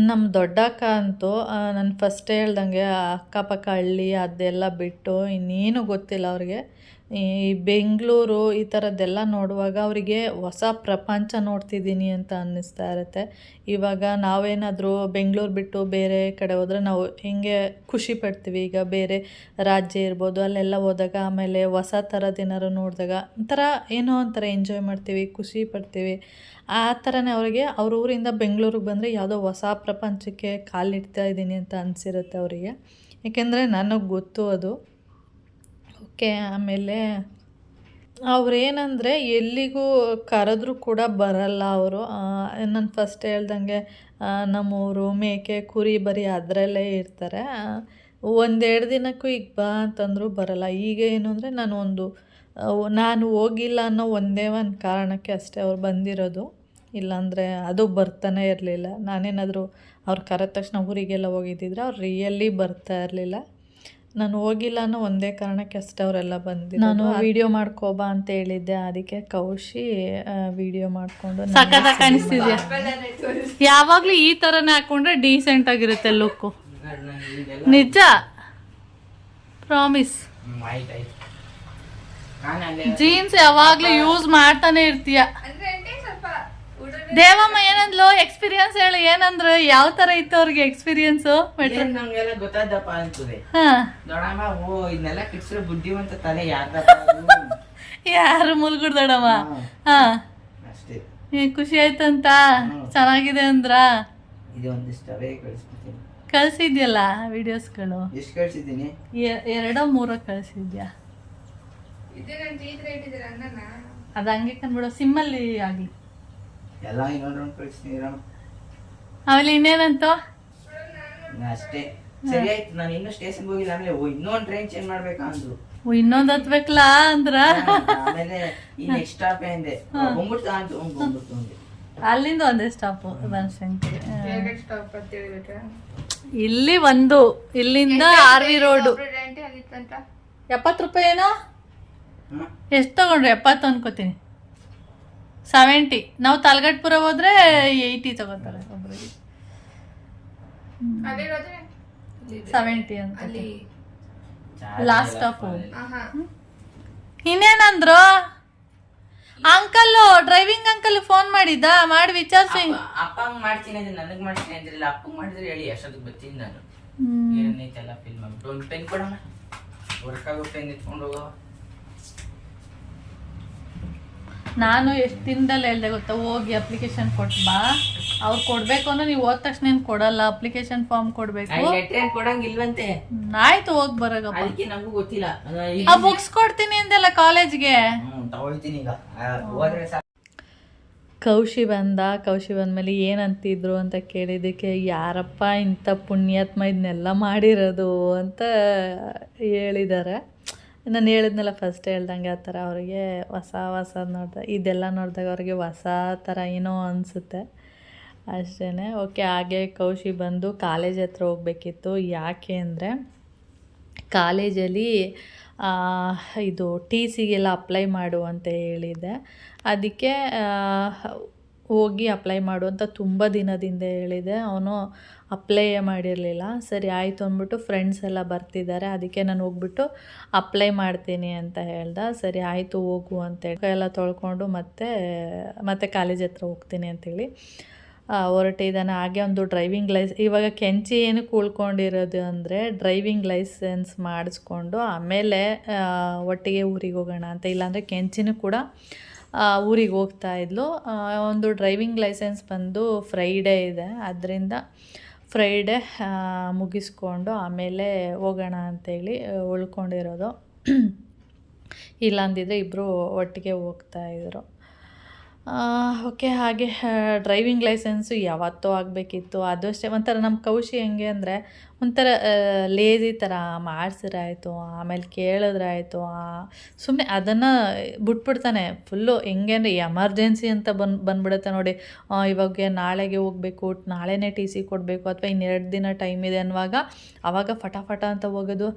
ನಮ್ಮ ದೊಡ್ಡಕ್ಕ ಅಂತೂ ನಾನು ಫಸ್ಟೇ ಹೇಳ್ದಂಗೆ ಅಕ್ಕಪಕ್ಕ ಹಳ್ಳಿ ಅದೆಲ್ಲ ಬಿಟ್ಟು ಇನ್ನೇನು ಗೊತ್ತಿಲ್ಲ ಅವ್ರಿಗೆ. ಈ ಬೆಂಗಳೂರು ಈ ಥರದ್ದೆಲ್ಲ ನೋಡುವಾಗ ಅವರಿಗೆ ಹೊಸ ಪ್ರಪಂಚ ನೋಡ್ತಿದ್ದೀನಿ ಅಂತ ಅನ್ನಿಸ್ತಾ ಇರುತ್ತೆ. ಇವಾಗ ನಾವೇನಾದರೂ ಬೆಂಗಳೂರು ಬಿಟ್ಟು ಬೇರೆ ಕಡೆ ಹೋದರೆ ನಾವು ಹಿಂಗೆ ಖುಷಿ ಪಡ್ತೀವಿ. ಈಗ ಬೇರೆ ರಾಜ್ಯ ಇರ್ಬೋದು, ಅಲ್ಲೆಲ್ಲ ಹೋದಾಗ ಆಮೇಲೆ ಹೊಸ ಥರದ್ದೇನಾದ್ರು ನೋಡಿದಾಗ ಒಂಥರ ಏನೋ ಒಂಥರ ಎಂಜಾಯ್ ಮಾಡ್ತೀವಿ, ಖುಷಿ ಪಡ್ತೀವಿ. ಆ ಥರನೇ ಅವರಿಗೆ ಅವ್ರ ಊರಿಂದ ಬೆಂಗಳೂರಿಗೆ ಬಂದರೆ ಯಾವುದೋ ಹೊಸ ಪ್ರಪಂಚಕ್ಕೆ ಕಾಲಿಡ್ತಾ ಇದ್ದೀನಿ ಅಂತ ಅನಿಸಿರುತ್ತೆ ಅವರಿಗೆ. ಏಕೆಂದರೆ ನನಗೆ ಗೊತ್ತು ಅದು. ಓಕೆ, ಆಮೇಲೆ ಅವ್ರೇನಂದರೆ ಎಲ್ಲಿಗೂ ಕರೆದ್ರೂ ಕೂಡ ಬರಲ್ಲ ಅವರು. ನಾನು ಫಸ್ಟ್ ಹೇಳ್ದಂಗೆ ನಮ್ಮೂರು ಮೇಕೆ ಕುರಿ ಬರೀ ಅದರಲ್ಲೇ ಇರ್ತಾರೆ. ಒಂದೆರಡು ದಿನಕ್ಕೂ ಈಗ ಬಾ ಅಂತಂದರೂ ಬರಲ್ಲ. ಈಗ ಏನು ಅಂದರೆ ನಾನು ಹೋಗಿಲ್ಲ ಅನ್ನೋ ಒಂದೇ ಒಂದು ಕಾರಣಕ್ಕೆ ಅಷ್ಟೇ ಅವ್ರು ಬಂದಿರೋದು. ಇಲ್ಲಾಂದರೆ ಅದು ಬರ್ತಾನೆ ಇರಲಿಲ್ಲ. ನಾನೇನಾದರೂ ಅವ್ರು ಕರೆದ ತಕ್ಷಣ ಊರಿಗೆಲ್ಲ ಹೋಗಿದ್ದಿದ್ರೆ ಅವ್ರು ರಿಯಲಿ ಬರ್ತಾ ಇರಲಿಲ್ಲ. ನಾನು ಹೋಗಿಲ್ಲ ಅನ್ನೋ ಒಂದೇ ಕಾರಣಕ್ಕೆ ಅಷ್ಟೇ ಅವರೆಲ್ಲ ಬಂದಿದ್ದು. ನಾನು ವಿಡಿಯೋ ಮಾಡ್ಕೋಬಾ ಅಂತ ಹೇಳಿದ್ದೆ, ಅದಕ್ಕೆ ಕೌಶಿ ವಿಡಿಯೋ ಮಾಡಿಕೊಂಡು ಸಖತ್ತಾಗಿ ಕಾಣಿಸ್ತಿದ್ಯಾ. ಯಾವಾಗಲೂ ಈ ಥರನೇ ಹಾಕ್ಕೊಂಡ್ರೆ ಡೀಸೆಂಟ್ ಆಗಿರುತ್ತೆ ಲುಕ್ಕು. ನಿಜ, ಪ್ರಾಮಿಸ್. ಜೀನ್ಸ್ ಯಾವಾಗಲೂ ಯೂಸ್ ಮಾಡ್ತಾನೆ ಇರ್ತೀಯ. ದೇವಮ್ಮ ಏನಂದ್ಲು, ಎಕ್ಸ್ಪೀರಿಯನ್ಸ್ ಹೇಳಿ, ಏನಂದ್ರು, ಯಾವ ತರ ಇತ್ತು ಅವ್ರಿಗೆ ಎಕ್ಸ್ಪೀರಿಯನ್ಸ್? ನಮ್ಗೆಲ್ಲ ಗೊತ್ತಾದಪ್ಪ ಅಂತದೆ ದೊಡ್ಡಮ್ಮ. ಇದನ್ನೆಲ್ಲ ಕಿಡ್ಸ್ರು ಬುದ್ಧಿವಂತ ತಲೆ ಯಾರು ಮುಲ್ಗುಡ್ ದೊಡ್ಡಮ್ಮ. ಹಾ, ಅಷ್ಟೇ. ಖುಷಿ ಆಯ್ತಂತ, ಚೆನ್ನಾಗಿದೆ ಅಂದ್ರ. ಇದು ಒಂದಿಷ್ಟು ಅವೇ ಕಳಿಸ್ಬಿಡ್ತೀನಿ. ಕಳ್ಸಿದ್ಯಲ್ಲ ವಿಡಿಯೋಸ್ಗಳು? ಎಷ್ಟು ಕಳ್ಸಿದ್ದೀನಿ? 2-3 ಕಳ್ಸಿದ್ಯಾ? ಅದು ಹಂಗೆ ಕಂಡ್ಬಿಡೋ, ಸಿಮ್ಮಲ್ಲಿ ಆಗ್ಲಿ ಎಲ್ಲ ಇನ್ನೊಂದು ಕಳಿಸ್ತೀನಿ. ಆಮೇಲೆ ಇನ್ನೇನಂತ ಅಷ್ಟೇ. ಸರಿ ಆಯ್ತು, ನಾನು ಇನ್ನೂ ಸ್ಟೇಷನ್ಗೆ ಹೋಗಿಲ್ಲ. ಆಮೇಲೆ ಇನ್ನೊಂದು ಟ್ರೈನ್ ಚೇಂಜ್ ಮಾಡ್ಬೇಕಾ ಅಂದ್ರು. ಇನ್ನೊಂದು ಹತ್ಬೇಕಲ್ಲ ಅಂದ್ರ. ಆಮೇಲೆ ಈ ನೆಕ್ಸ್ಟ್ ಸ್ಟಾಪ್ ಅಂದೆ, ಬಂದ್ಬಿಡ್ತಾ ಅಂತ ಬಂದ್ಬಿಡ್ತು ಅಂದೆ. ಅಲ್ಲಿಂದ ಒಂದೇ ಸ್ಟಾಪು ಬನಶಂಕರಿ. ಇಲ್ಲಿ ಒಂದು, ಇಲ್ಲಿಂದ RV ರೋಡು. 70 ರೂಪಾಯಿ ಏನೋ. ಎಷ್ಟು ತಗೊಂಡ್ರಿ? 70 ಅನ್ಕೋತೀನಿ. 70. ನಾವು ತಲಗಟ್ಪುರ ಹೋದ್ರೆ 80 ತಗೋತಾರೆ ಒಬ್ರಿಗೆ. 70 ಅಂತ ಲಾಸ್ಟ್ ಸ್ಟಾಪು. ಇನ್ನೇನಂದ್ರು ಅಂಕಲ್, ಡ್ರೈವಿಂಗ್ ಅಂಕಲ್ ಫೋನ್ ಮಾಡಿ ವಿಚಾರಿಸಿ. ಅಪ್ಪಂಗ್ ಮಾಡ್ತೀನಿ ಅಂದ್ರೆ ನನಗ್ ಮಾಡ್ತೀನಿ ಅಂದ್ರಿಲ್ಲ, ಅಪ್ಪಂಗ್ ಮಾಡಿದ್ರೆ ಹೇಳಿ ಅಷ್ಟೊತ್ತಿಗೆ ಬರ್ತೀನಿ ನಾನು. ಏನೈತೆಲ್ಲ ಫಿಲ್ ಮಾಡ್ಬಿಟ್ಟು ಒಂದು ಪೆನ್ ಕೊಡೋಣ, ವರ್ಕ್ ಆಗೋ ಪೆನ್ ಎತ್ಕೊಂಡು ಹೋಗೋ. ನಾನು ಎಷ್ಟು ದಿನದಲ್ಲಿ ಹೇಳ್ದೆ ಗೊತ್ತಾ, ಹೋಗಿ ಅಪ್ಲಿಕೇಶನ್ ಕೊಟ್ಟು ಬಾ. ಅವ್ರು ಕೊಡ್ಬೇಕು ಅಂದ್ರೆ ನೀವು ಹೋದ ತಕ್ಷಣ ಏನು ಕೊಡಲ್ಲ, ಅಪ್ಲಿಕೇಶನ್ ಫಾರ್ಮ್ ಕೊಡ್ಬೇಕು. ಲೆಟರ್ ಕೊಡಂಗಿಲ್ವಂತೆ. ಆಯ್ತು, ಹೋಗಿ ಬರೋಗಪ್ಪ. ಅದಕ್ಕೆ ನಮಗೂ ಗೊತ್ತಿಲ್ಲ. ಆ ಬುಕ್ಸ್ ಕೊಡ್ತೀನಿ ಅಂದಲ್ಲ ಕಾಲೇಜ್ಗೆ. ತಗೊಳ್ತೀನಿ ಈಗ, ಹೋದ್ರೆ ಕೌಶಿ ಬಂದಮೇಲೆ ಏನಂತಿದ್ರು ಅಂತ ಕೇಳಿದ್ದಕ್ಕೆ, ಯಾರಪ್ಪ ಇಂಥ ಪುಣ್ಯಾತ್ಮ ಇದನ್ನೆಲ್ಲ ಮಾಡಿರೋದು ಅಂತ ಹೇಳಿದ್ದಾರೆ. ನಾನು ಹೇಳಿದ್ನಲ್ಲ ಫಸ್ಟ್ ಹೇಳ್ದಂಗೆ, ಆ ಥರ ಅವ್ರಿಗೆ ಹೊಸ ನೋಡಿದಾಗ, ಇದೆಲ್ಲ ನೋಡಿದಾಗ ಅವ್ರಿಗೆ ಹೊಸ ಥರ ಏನೋ ಅನಿಸುತ್ತೆ. ಅಷ್ಟೇ. ಓಕೆ, ಹಾಗೆ ಕೌಶಿ ಬಂದು ಕಾಲೇಜ್ ಹತ್ರ ಹೋಗ್ಬೇಕಿತ್ತು. ಯಾಕೆ ಅಂದರೆ ಕಾಲೇಜಲ್ಲಿ ಇದು ಟಿ ಸಿಗೆಲ್ಲ ಅಪ್ಲೈ ಮಾಡು ಅಂತ ಹೇಳಿದ್ದೆ. ಅದಕ್ಕೆ ಹೋಗಿ ಅಪ್ಲೈ ಮಾಡು ಅಂತ ತುಂಬ ದಿನದಿಂದ ಹೇಳಿದೆ. ಅವನು ಅಪ್ಲೈಯೇ ಮಾಡಿರಲಿಲ್ಲ. ಸರಿ ಆಯಿತು ಅಂದ್ಬಿಟ್ಟು ಫ್ರೆಂಡ್ಸ್ ಎಲ್ಲ ಬರ್ತಿದ್ದಾರೆ, ಅದಕ್ಕೆ ನಾನು ಹೋಗ್ಬಿಟ್ಟು ಅಪ್ಲೈ ಮಾಡ್ತೀನಿ ಅಂತ ಹೇಳ್ದೆ. ಸರಿ ಆಯಿತು ಹೋಗು ಅಂತೇಳಿ ಕೈ ಎಲ್ಲ ತೊಳ್ಕೊಂಡು ಮತ್ತೆ ಕಾಲೇಜ್ ಹತ್ರ ಹೋಗ್ತೀನಿ ಅಂಥೇಳಿ ಹೊರಟಿದ್ದಾನೆ. ಹಾಗೆ ಒಂದು ಡ್ರೈವಿಂಗ್ ಇವಾಗ ಕೆಂಚಿ ಏನಕ್ಕೆ ಉಳ್ಕೊಂಡಿರೋದು ಅಂದರೆ ಡ್ರೈವಿಂಗ್ ಲೈಸೆನ್ಸ್ ಮಾಡಿಸ್ಕೊಂಡು ಆಮೇಲೆ ಒಟ್ಟಿಗೆ ಊರಿಗೆ ಹೋಗೋಣ ಅಂತ. ಇಲ್ಲಾಂದರೆ ಕೆಂಚಿನೂ ಕೂಡ ಊರಿಗೆ ಹೋಗ್ತಾಯಿದ್ಲು. ಒಂದು ಡ್ರೈವಿಂಗ್ ಲೈಸೆನ್ಸ್ ಬಂದು ಫ್ರೈಡೇ ಇದೆ, ಅದರಿಂದ ಫ್ರೈಡೇ ಮುಗಿಸ್ಕೊಂಡು ಆಮೇಲೆ ಹೋಗೋಣ ಅಂಥೇಳಿ ಉಳ್ಕೊಂಡಿರೋದು. ಇಲ್ಲಾಂದಿದ್ರೆ ಇಬ್ಬರು ಒಟ್ಟಿಗೆ ಹೋಗ್ತಾಯಿದ್ರು. ಓಕೆ, ಹಾಗೆ ಡ್ರೈವಿಂಗ್ ಲೈಸೆನ್ಸು ಯಾವತ್ತೋ ಆಗಬೇಕಿತ್ತು. ಅದು ಅಷ್ಟೇ. ಒಂಥರ ನಮ್ಮ ಕೌಶಿ ಹೆಂಗೆ ಅಂದರೆ ಒಂಥರ ಲೇಜಿ ಥರ ಮಾಡಿಸಿರಾಯ್ತು, ಆಮೇಲೆ ಕೇಳಿದ್ರಾಯ್ತು, ಸುಮ್ಮನೆ ಅದನ್ನು ಬಿಟ್ಬಿಡ್ತಾನೆ ಫುಲ್ಲು. ಹೆಂಗೆ ಅಂದರೆ ಎಮರ್ಜೆನ್ಸಿ ಅಂತ ಬಂದ್ಬಿಡುತ್ತೆ ನೋಡಿ. ಇವಾಗ ನಾಳೆಗೆ ಹೋಗಬೇಕು, ನಾಳೆನೇ ಟಿ ಸಿ ಕೊಡಬೇಕು ಅಥವಾ ಇನ್ನೆರಡು ದಿನ ಟೈಮ್ ಇದೆ ಅನ್ನುವಾಗ ಆವಾಗ ಫಟಾಫಟ ಅಂತ ಹೋಗೋದು.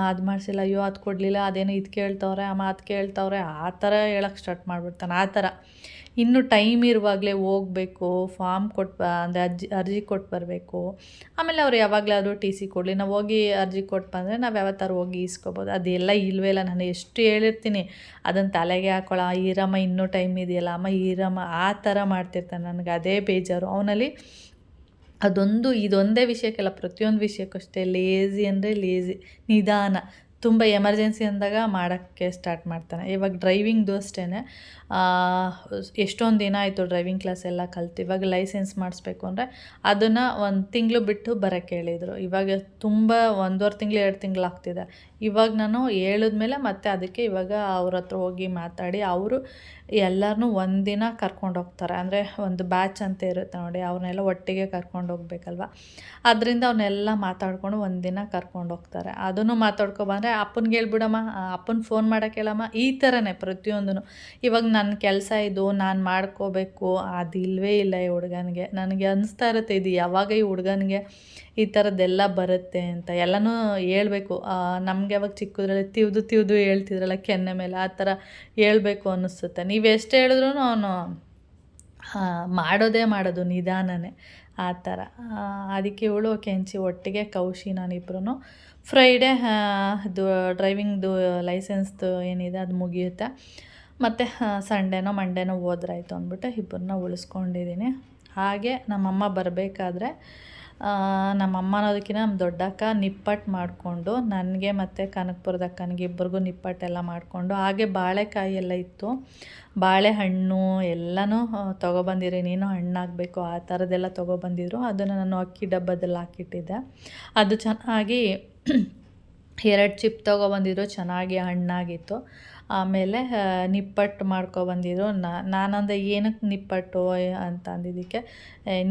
ಅದು ಮಾಡಿಸಿಲ್ಲ, ಅಯ್ಯೋ ಅದು ಕೊಡಲಿಲ್ಲ, ಅದೇನೋ ಇದು ಕೇಳ್ತವ್ರೆ, ಅಮ್ಮ ಅದು ಕೇಳ್ತವ್ರೆ, ಆ ಥರ ಹೇಳೋಕ್ಕೆ ಸ್ಟಾರ್ಟ್ ಮಾಡಿಬಿಡ್ತಾನೆ. ಆ ಥರ ಇನ್ನು ಟೈಮ್ ಇರುವಾಗಲೇ ಹೋಗಬೇಕು, ಫಾರ್ಮ್ ಅಂದರೆ ಅರ್ಜಿ ಕೊಟ್ಟು ಬರಬೇಕು. ಆಮೇಲೆ ಅವ್ರು ಯಾವಾಗಲಾದರೂ ಟಿ ಸಿ ಕೊಡಲಿ, ನಾವು ಹೋಗಿ ಅರ್ಜಿ ಕೊಟ್ಟು ಬಂದರೆ ನಾವು ಯಾವತ್ತಾರು ಹೋಗಿ ಇಸ್ಕೊಬೋದು. ಅದೆಲ್ಲ ಇಲ್ಲವೇ ಇಲ್ಲ. ನಾನು ಎಷ್ಟು ಹೇಳಿರ್ತೀನಿ ಅದನ್ನು ತಲೆಗೆ ಹಾಕೊಳ್ಳೋ, ಈರಮ್ಮ ಇನ್ನೂ ಟೈಮ್ ಇದೆಯಲ್ಲ ಅಮ್ಮ, ಈರಮ್ಮ ಆ ಥರ ಮಾಡ್ತಿರ್ತಾನೆ. ನನಗೆ ಅದೇ ಬೇಜಾರು ಅವನಲ್ಲಿ. ಇದೊಂದೇ ವಿಷಯಕ್ಕೆಲ್ಲ, ಪ್ರತಿಯೊಂದು ವಿಷಯಕ್ಕೂ ಅಷ್ಟೇ. ಲೇಝಿ ಅಂದರೆ ಲೇಝಿ, ನಿಧಾನ. ತುಂಬ ಎಮರ್ಜೆನ್ಸಿ ಅಂದಾಗ ಮಾಡೋಕ್ಕೆ ಸ್ಟಾರ್ಟ್ ಮಾಡ್ತಾನೆ. ಇವಾಗ ಡ್ರೈವಿಂಗ್ದು ಅಷ್ಟೇ. ಎಷ್ಟೊಂದು ದಿನ ಆಯಿತು ಡ್ರೈವಿಂಗ್ ಕ್ಲಾಸ್ ಎಲ್ಲ ಕಲ್ತು. ಇವಾಗ ಲೈಸೆನ್ಸ್ ಮಾಡಿಸ್ಬೇಕು ಅಂದರೆ ಅದನ್ನು 1 ತಿಂಗಳು ಬಿಟ್ಟು ಬರೋಕ್ಕೆ ಹೇಳಿದರು. ಇವಾಗ ತುಂಬ 1.5 ತಿಂಗಳು 2 ತಿಂಗಳು ಆಗ್ತಿದೆ. ಇವಾಗ ನಾನು ಹೇಳಿದ್ಮೇಲೆ ಮತ್ತೆ ಅದಕ್ಕೆ ಇವಾಗ ಅವ್ರ ಹತ್ರ ಹೋಗಿ ಮಾತಾಡಿ ಅವರು ಎಲ್ಲರನ್ನೂ ಒಂದಿನ ಕರ್ಕೊಂಡು ಹೋಗ್ತಾರೆ. ಅಂದರೆ ಒಂದು ಬ್ಯಾಚ್ ಅಂತ ಇರುತ್ತೆ ನೋಡಿ, ಅವ್ರನ್ನೆಲ್ಲ ಒಟ್ಟಿಗೆ ಕರ್ಕೊಂಡು ಹೋಗ್ಬೇಕಲ್ವ. ಅದರಿಂದ ಅವನ್ನೆಲ್ಲ ಮಾತಾಡ್ಕೊಂಡು ಒಂದಿನ ಕರ್ಕೊಂಡು ಹೋಗ್ತಾರೆ. ಅದನ್ನು ಮಾತಾಡ್ಕೊಬಂದರೆ ಅಪ್ಪನಿಗೆ ಹೇಳ್ಬಿಡಮ್ಮ, ಅಪ್ಪನ ಫೋನ್ ಮಾಡೋಕ್ಕೆ ಹೇಳಮ್ಮ, ಈ ಥರನೇ ಪ್ರತಿಯೊಂದೂ. ಇವಾಗ ನನ್ನ ಕೆಲಸ ಇದು, ನಾನು ಮಾಡ್ಕೋಬೇಕು, ಅದಿಲ್ಲವೇ ಇಲ್ಲ ಈ ಹುಡುಗನಿಗೆ. ನನಗೆ ಅನಿಸ್ತಾ ಇರುತ್ತೆ ಇದು ಯಾವಾಗ ಈ ಹುಡುಗನಿಗೆ ಈ ಥರದ್ದೆಲ್ಲ ಬರುತ್ತೆ ಅಂತ. ಎಲ್ಲನೂ ಹೇಳ್ಬೇಕು. ನಮಗೆ ಅವಾಗ ಚಿಕ್ಕದ್ರಲ್ಲಿ ತಿವ್ದು ಹೇಳ್ತಿದ್ರಲ್ಲ ಕೆನ್ನೆ ಮೇಲೆ, ಆ ಥರ ಹೇಳ್ಬೇಕು ಅನ್ನಿಸುತ್ತೆ. ನೀವು ಎಷ್ಟು ಹೇಳಿದ್ರೂ ಅವನು ಮಾಡೋದು ನಿಧಾನನೇ, ಆ ಥರ. ಅದಕ್ಕೆ ಇವಳು ಕೆಂಚಿ ಒಟ್ಟಿಗೆ ಕೌಶಿ ನಾನಿಬ್ರು ಫ್ರೈಡೇ ಅದು ಡ್ರೈವಿಂಗ್ದು ಲೈಸೆನ್ಸ್ದು ಏನಿದೆ ಅದು ಮುಗಿಯುತ್ತೆ. ಮತ್ತು ಸಂಡೇನೋ ಮಂಡೇನೋ ಹೋದ್ರಾಯ್ತು ಅಂದ್ಬಿಟ್ಟು ಇಬ್ಬರನ್ನ ಉಳಿಸ್ಕೊಂಡಿದ್ದೀನಿ. ಹಾಗೆ ನಮ್ಮಮ್ಮ ಬರಬೇಕಾದ್ರೆ ನಮ್ಮಮ್ಮ ಅನ್ನೋದಕ್ಕಿಂತ ನಮ್ಮ ದೊಡ್ಡಕ್ಕ ನಿಪ್ಪಟ್ಟು ಮಾಡಿಕೊಂಡು ನನಗೆ ಮತ್ತು ಕನಕಪುರದ ಅಕ್ಕನಿಗೆ ಇಬ್ಬರಿಗೂ ನಿಪ್ಪಟ್ಟೆಲ್ಲ ಮಾಡಿಕೊಂಡು, ಹಾಗೆ ಬಾಳೆಕಾಯಿ ಎಲ್ಲ ಇತ್ತು, ಬಾಳೆಹಣ್ಣು ಎಲ್ಲನೂ ತೊಗೊಬಂದಿರಿ, ನೀನು ಹಣ್ಣಾಗಬೇಕು ಆ ಥರದ್ದೆಲ್ಲ ತೊಗೊಬಂದಿದ್ರು. ಅದನ್ನು ನಾನು ಅಕ್ಕಿ ಡಬ್ಬದಲ್ಲಿ ಹಾಕಿಟ್ಟಿದ್ದೆ. ಅದು ಚೆನ್ನಾಗಿ 2 ಚಿಪ್ ತೊಗೊಬಂದಿದ್ರು, ಚೆನ್ನಾಗಿ ಹಣ್ಣಾಗಿತ್ತು. ಆಮೇಲೆ ನಿಪ್ಪಟ್ಟು ಮಾಡ್ಕೊಬಂದಿದ್ರು. ನಾನಂದೆ ಏನಕ್ಕೆ ನಿಪ್ಪಟ್ಟು ಅಂತ ಅಂದಿದ್ದಕ್ಕೆ,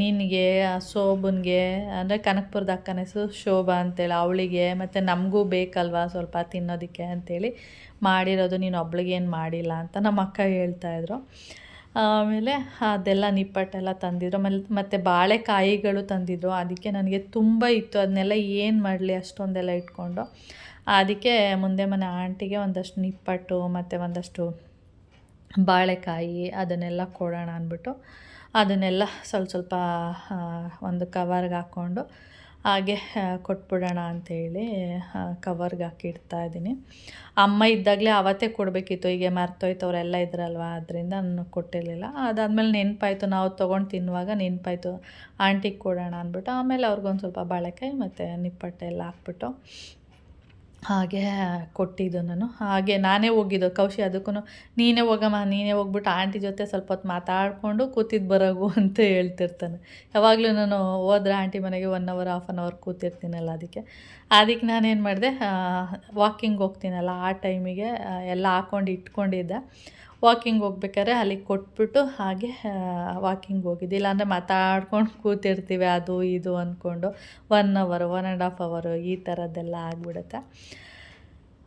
ನಿನಗೆ ಶೋಭನ್ಗೆ ಅಂದರೆ ಕನಕಪುರದ ಅಕ್ಕನ ಹೆಸರು ಶೋಭಾ ಅಂತೇಳಿ, ಅವಳಿಗೆ ಮತ್ತು ನಮಗೂ ಬೇಕಲ್ವ ಸ್ವಲ್ಪ ತಿನ್ನೋದಕ್ಕೆ ಅಂಥೇಳಿ ಮಾಡಿರೋದು, ನೀನು ಒಬ್ಳಿಗೇನು ಮಾಡಿಲ್ಲ ಅಂತ ನಮ್ಮ ಅಕ್ಕ ಹೇಳ್ತಾಯಿದ್ರು. ಆಮೇಲೆ ಅದೆಲ್ಲ ನಿಪ್ಪಟ್ಟೆಲ್ಲ ತಂದಿದ್ರು. ಮತ್ತು ಬಾಳೆಕಾಯಿಗಳು ತಂದಿದ್ರು. ಅದಕ್ಕೆ ನನಗೆ ತುಂಬ ಇತ್ತು, ಅದನ್ನೆಲ್ಲ ಏನು ಮಾಡಲಿ ಅಷ್ಟೊಂದೆಲ್ಲ ಇಟ್ಕೊಂಡು. ಅದಕ್ಕೆ ಮುಂದೆ ಮನೆ ಆಂಟಿಗೆ ಒಂದಷ್ಟು ನಿಪ್ಪಟ್ಟು ಮತ್ತು ಒಂದಷ್ಟು ಬಾಳೆಕಾಯಿ ಅದನ್ನೆಲ್ಲ ಕೊಡೋಣ ಅಂದ್ಬಿಟ್ಟು ಅದನ್ನೆಲ್ಲ ಸ್ವಲ್ಪ ಒಂದು ಕವರ್ಗೆ ಹಾಕ್ಕೊಂಡು ಹಾಗೆ ಕೊಟ್ಬಿಡೋಣ ಅಂಥೇಳಿ ಕವರ್ಗೆ ಹಾಕಿಡ್ತಾ ಇದ್ದೀನಿ. ಅಮ್ಮ ಇದ್ದಾಗಲೇ ಅವತ್ತೇ ಕೊಡಬೇಕಿತ್ತು, ಈಗ ಮರ್ತೋಯ್ತು, ಅವರೆಲ್ಲ ಇದ್ರಲ್ವ, ಅದರಿಂದ ನಾನು ಕೊಟ್ಟಿರಲಿಲ್ಲ. ಅದಾದಮೇಲೆ ನೆನಪಾಯಿತು, ನಾವು ತೊಗೊಂಡು ತಿನ್ನುವಾಗ ನೆನಪಾಯಿತು ಆಂಟಿಗೆ ಕೊಡೋಣ ಅಂದ್ಬಿಟ್ಟು ಆಮೇಲೆ ಅವ್ರಿಗೊಂದು ಸ್ವಲ್ಪ ಬಾಳೆಕಾಯಿ ಮತ್ತು ನಿಪ್ಪಟ್ಟೆಲ್ಲ ಹಾಕ್ಬಿಟ್ಟು ಹಾಗೆ ಕೊಟ್ಟಿದ್ದು ನಾನು. ಹಾಗೆ ನಾನೇ ಹೋಗಿದ್ದು ಕೌಶಿ, ಅದಕ್ಕೂ ನೀನೇ ಹೋಗಮ್ಮ, ನೀನೇ ಹೋಗ್ಬಿಟ್ಟು ಆಂಟಿ ಜೊತೆ ಸ್ವಲ್ಪ ಹೊತ್ತು ಮಾತಾಡಿಕೊಂಡು ಕೂತಿದ್ದು ಬರೋಗು ಅಂತ ಹೇಳ್ತಿರ್ತಾನೆ. ಯಾವಾಗಲೂ ನಾನು ಹೋದ್ರೆ ಆಂಟಿ ಮನೆಗೆ 1 ಅವರ್ 1/2 ಅವರ್ ಕೂತಿರ್ತೀನಲ್ಲ, ಅದಕ್ಕೆ ನಾನೇನು ಮಾಡಿದೆ, ವಾಕಿಂಗ್ ಹೋಗ್ತೀನಲ್ಲ ಆ ಟೈಮಿಗೆ ಎಲ್ಲ ಹಾಕ್ಕೊಂಡು ಇಟ್ಕೊಂಡಿದ್ದೆ. ವಾಕಿಂಗ್ ಹೋಗ್ಬೇಕಾದ್ರೆ ಅಲ್ಲಿಗೆ ಕೊಟ್ಬಿಟ್ಟು ಹಾಗೆ ವಾಕಿಂಗ್ ಹೋಗಿದ್ದೆ. ಇಲ್ಲಾಂದರೆ ಮಾತಾಡ್ಕೊಂಡು ಕೂತಿರ್ತೀವಿ ಅದು ಇದು ಅಂದ್ಕೊಂಡು 1 ಅವರ್ 1.5 ಅವರ್ ಈ ಥರದ್ದೆಲ್ಲ ಆಗಿಬಿಡುತ್ತೆ.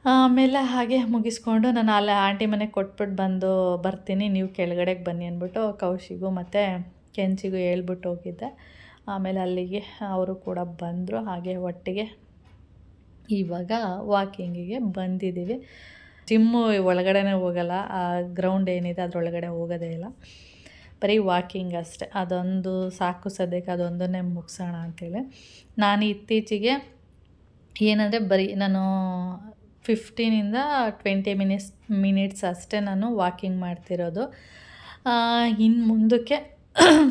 ಆಮೇಲೆ ಹಾಗೆ ಮುಗಿಸ್ಕೊಂಡು ನಾನು ಅಲ್ಲಿ ಆಂಟಿ ಮನೆಗೆ ಕೊಟ್ಬಿಟ್ಟು ಬರ್ತೀನಿ, ನೀವು ಕೆಳಗಡೆಗೆ ಬನ್ನಿ ಅಂದ್ಬಿಟ್ಟು ಕೌಶಿಗೂ ಮತ್ತು ಕೆಂಚಿಗೂ ಹೇಳ್ಬಿಟ್ಟು ಹೋಗಿದ್ದೆ. ಆಮೇಲೆ ಅಲ್ಲಿಗೆ ಅವರು ಕೂಡ ಬಂದರು. ಹಾಗೆ ಒಟ್ಟಿಗೆ ಇವಾಗ ವಾಕಿಂಗಿಗೆ ಬಂದಿದ್ದೀವಿ. ಜಿಮ್ಮು ಒಳಗಡೆನೇ ಹೋಗಲ್ಲ, ಆ ಗ್ರೌಂಡ್ ಏನಿದೆ ಅದರೊಳಗಡೆ ಹೋಗೋದೇ ಇಲ್ಲ, ಬರೀ ವಾಕಿಂಗ್ ಅಷ್ಟೆ. ಅದೊಂದು ಸಾಕು ಸದ್ಯಕ್ಕೆ, ಅದೊಂದನ್ನೇ ಮುಗಿಸೋಣ ಅಂತೇಳಿ. ನಾನು ಇತ್ತೀಚೆಗೆ ಏನಂದರೆ ಬರೀ ನಾನು 15ಇಂದ 20 ಮಿನಿಟ್ಸ್ ಅಷ್ಟೇ ನಾನು ವಾಕಿಂಗ್ ಮಾಡ್ತಿರೋದು. ಇನ್ನು ಮುಂದಕ್ಕೆ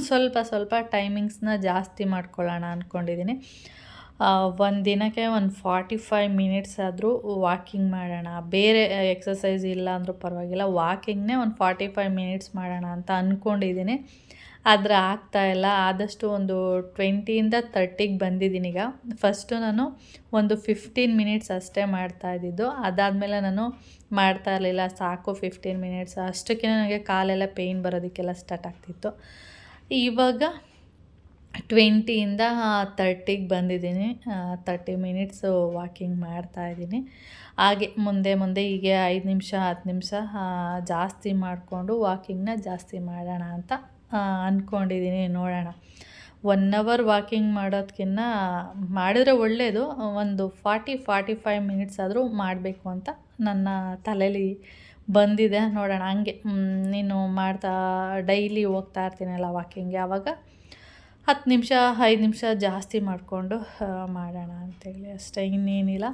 ಸ್ವಲ್ಪ ಟೈಮಿಂಗ್ಸ್ನ ಜಾಸ್ತಿ ಮಾಡ್ಕೊಳ್ಳೋಣ ಅಂದ್ಕೊಂಡಿದ್ದೀನಿ. ಒಂದು ದಿನಕ್ಕೆ ಒಂದು 45 ಮಿನಿಟ್ಸ್ ಆದರೂ ವಾಕಿಂಗ್ ಮಾಡೋಣ, ಬೇರೆ ಎಕ್ಸಸೈಸ್ ಇಲ್ಲ ಅಂದರೂ ಪರವಾಗಿಲ್ಲ, ವಾಕಿಂಗ್ನೇ ಒಂದು 45 ಮಿನಿಟ್ಸ್ ಮಾಡೋಣ ಅಂತ ಅಂದ್ಕೊಂಡಿದ್ದೀನಿ. ಆದರೆ ಆಗ್ತಾಯಿಲ್ಲ. ಆದಷ್ಟು ಒಂದು 20ಇಂದ 30ಗೆ ಬಂದಿದ್ದೀನಿ. ಈಗ ಫಸ್ಟು ನಾನು ಒಂದು 15 ಮಿನಿಟ್ಸ್ ಅಷ್ಟೇ ಮಾಡ್ತಾಯಿದ್ದಿದ್ದು, ಅದಾದಮೇಲೆ ನಾನು ಮಾಡ್ತಾ ಇರಲಿಲ್ಲ. ಸಾಕು 15 ಮಿನಿಟ್ಸ್, ಅಷ್ಟಕ್ಕೆ ನನಗೆ ಕಾಲೆಲ್ಲ ಪೇಯ್ನ್ ಬರೋದಕ್ಕೆಲ್ಲ ಸ್ಟಾರ್ಟ್ ಆಗ್ತಿತ್ತು. ಇವಾಗ 20ಇಂದ 30ಗೆ ಬಂದಿದ್ದೀನಿ. 30 ಮಿನಿಟ್ಸು ವಾಕಿಂಗ್ ಮಾಡ್ತಾಯಿದ್ದೀನಿ. ಹಾಗೆ ಮುಂದೆ ಹೀಗೆ 5 ನಿಮಿಷ 10 ನಿಮಿಷ ಜಾಸ್ತಿ ಮಾಡಿಕೊಂಡು ವಾಕಿಂಗ್ನ ಜಾಸ್ತಿ ಮಾಡೋಣ ಅಂತ ಅಂದ್ಕೊಂಡಿದ್ದೀನಿ. ನೋಡೋಣ, 1 ಅವರ್ ವಾಕಿಂಗ್ ಮಾಡೋದಕ್ಕಿಂತ ಮಾಡಿದ್ರೆ ಒಳ್ಳೆಯದು. ಒಂದು 45 ಮಿನಿಟ್ಸ್ ಆದರೂ ಮಾಡಬೇಕು ಅಂತ ನನ್ನ ತಲೆಯಲ್ಲಿ ಬಂದಿದೆ. ನೋಡೋಣ, ಹಂಗೆ ನೀನು ಮಾಡ್ತಾ ಡೈಲಿ ಹೋಗ್ತಾ ಇರ್ತೀನಲ್ಲ ವಾಕಿಂಗ್ಗೆ, ಆವಾಗ 10 ನಿಮಿಷ 5 ನಿಮಿಷ ಜಾಸ್ತಿ ಮಾಡಿಕೊಂಡು ಮಾಡೋಣ ಅಂತೇಳಿ ಅಷ್ಟೇ, ಇನ್ನೇನಿಲ್ಲ.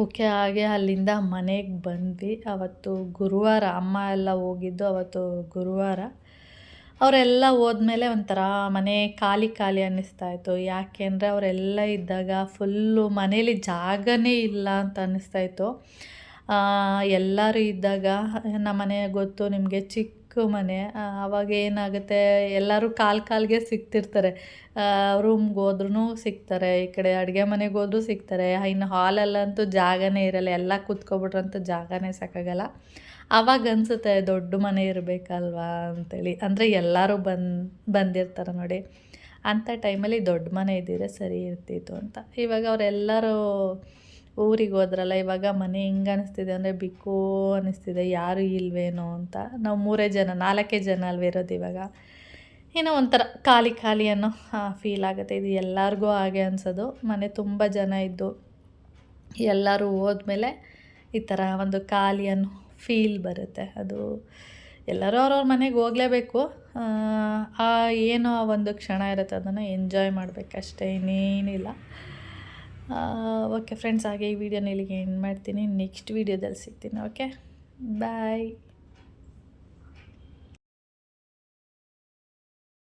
ಓಕೆ. ಹಾಗೆ ಅಲ್ಲಿಂದ ಮನೆಗೆ ಬಂದ್ವಿ. ಅವತ್ತು ಗುರುವಾರ, ಅಮ್ಮ ಎಲ್ಲ ಹೋಗಿದ್ದು ಅವತ್ತು ಗುರುವಾರ. ಅವರೆಲ್ಲ ಹೋದ್ಮೇಲೆ ಒಂಥರ ಮನೆ ಖಾಲಿ ಅನ್ನಿಸ್ತಾಯಿತ್ತು. ಯಾಕೆಂದರೆ ಅವರೆಲ್ಲ ಇದ್ದಾಗ ಫುಲ್ಲು ಮನೇಲಿ ಜಾಗನೇ ಇಲ್ಲ ಅಂತ ಅನ್ನಿಸ್ತಾಯಿತ್ತು. ಎಲ್ಲರೂ ಇದ್ದಾಗ, ನಮ್ಮ ಮನೆ ಗೊತ್ತು ನಿಮಗೆ, ಚಿಕ್ಕ ಮನೆ. ಆವಾಗ ಏನಾಗುತ್ತೆ, ಎಲ್ಲರೂ ಕಾಲಿಗೆ ಸಿಗ್ತಿರ್ತಾರೆ. ರೂಮ್ಗೆ ಹೋದ್ರೂ ಸಿಗ್ತಾರೆ, ಈ ಕಡೆ ಅಡುಗೆ ಮನೆಗೆ ಹೋದ್ರೂ ಸಿಗ್ತಾರೆ. ಇನ್ನು ಹಾಲಲ್ಲಂತೂ ಜಾಗನೇ ಇರಲ್ಲ, ಎಲ್ಲ ಕೂತ್ಕೊಬಿಟ್ರಂತೂ ಜಾಗನೇ ಸಾಕಾಗಲ್ಲ. ಆವಾಗ ಅನಿಸುತ್ತೆ ದೊಡ್ಡ ಮನೆ ಇರಬೇಕಲ್ವಾ ಅಂತೇಳಿ. ಅಂದರೆ ಎಲ್ಲರೂ ಬಂದಿರ್ತಾರೆ ನೋಡಿ, ಅಂಥ ಟೈಮಲ್ಲಿ ದೊಡ್ಡ ಮನೆ ಇದ್ದಿದ್ರೆ ಸರಿ ಇರ್ತಿತ್ತು ಅಂತ. ಇವಾಗ ಅವರೆಲ್ಲರೂ ಊರಿಗೆ ಹೋದ್ರಲ್ಲ, ಇವಾಗ ಮನೆ ಹಿಂಗೆ ಅನ್ನಿಸ್ತಿದೆ ಅಂದರೆ ಬಿಕ್ಕೋ ಅನ್ನಿಸ್ತಿದೆ, ಯಾರೂ ಇಲ್ವೇನೋ ಅಂತ. ನಾವು 4 ಜನ ಅಲ್ವೇ ಇರೋದು ಇವಾಗ. ಏನೋ ಒಂಥರ ಖಾಲಿ ಅನ್ನೋ ಫೀಲ್ ಆಗುತ್ತೆ. ಇದು ಎಲ್ಲರಿಗೂ ಹಾಗೆ ಅನಿಸೋದು. ಮನೆ ತುಂಬ ಜನ ಇದ್ದು ಎಲ್ಲರೂ ಹೋದ್ಮೇಲೆ ಈ ಥರ ಒಂದು ಖಾಲಿ ಅನ್ನೋ ಫೀಲ್ ಬರುತ್ತೆ. ಅದು ಎಲ್ಲರೂ ಅವ್ರವ್ರ ಮನೆಗೆ ಹೋಗಲೇಬೇಕು. ಏನೋ ಒಂದು ಕ್ಷಣ ಇರುತ್ತೆ, ಅದನ್ನು ಎಂಜಾಯ್ ಮಾಡಬೇಕಷ್ಟೇ, ಇನ್ನೇನಿಲ್ಲ. ಓಕೆ ಫ್ರೆಂಡ್ಸ್, ಹಾಗೆ ಈ ವಿಡಿಯೋನ ಇಲ್ಲಿಗೆ ಎಂಡ್ ಮಾಡ್ತೀನಿ. ನೆಕ್ಸ್ಟ್ ವಿಡಿಯೋದಲ್ಲಿ ಸಿಗ್ತೀನಿ. ಓಕೆ, ಬಾಯ್.